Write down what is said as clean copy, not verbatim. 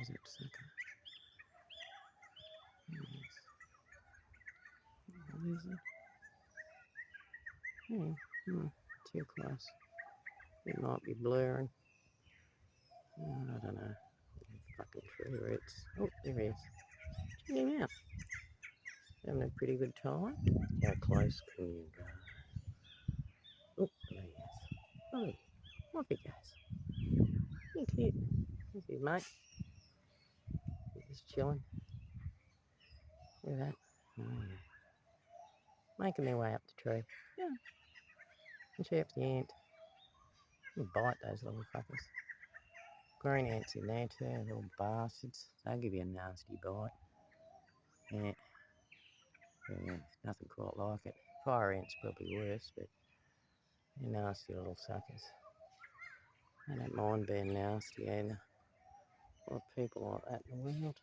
Where's that sucker? Yes. What is it? Too close. It might be blurring. I don't know. Fucking tree roots. Oh, there he is. Check him out. Having a pretty good time. How close can you go? Oh, there he is. Oh, off he goes. Look here. There's his mate. He's just chilling. Look at that. Oh, yeah. Making their way up the tree. Yeah. And chirp the ant. You bite those little fuckers. Green ants in there too, little bastards. They'll give you a nasty bite. Yeah. Yeah, nothing quite like it. Fire ants probably worse, but they're nasty little suckers. I don't mind being nasty either. A lot of people like that in the world.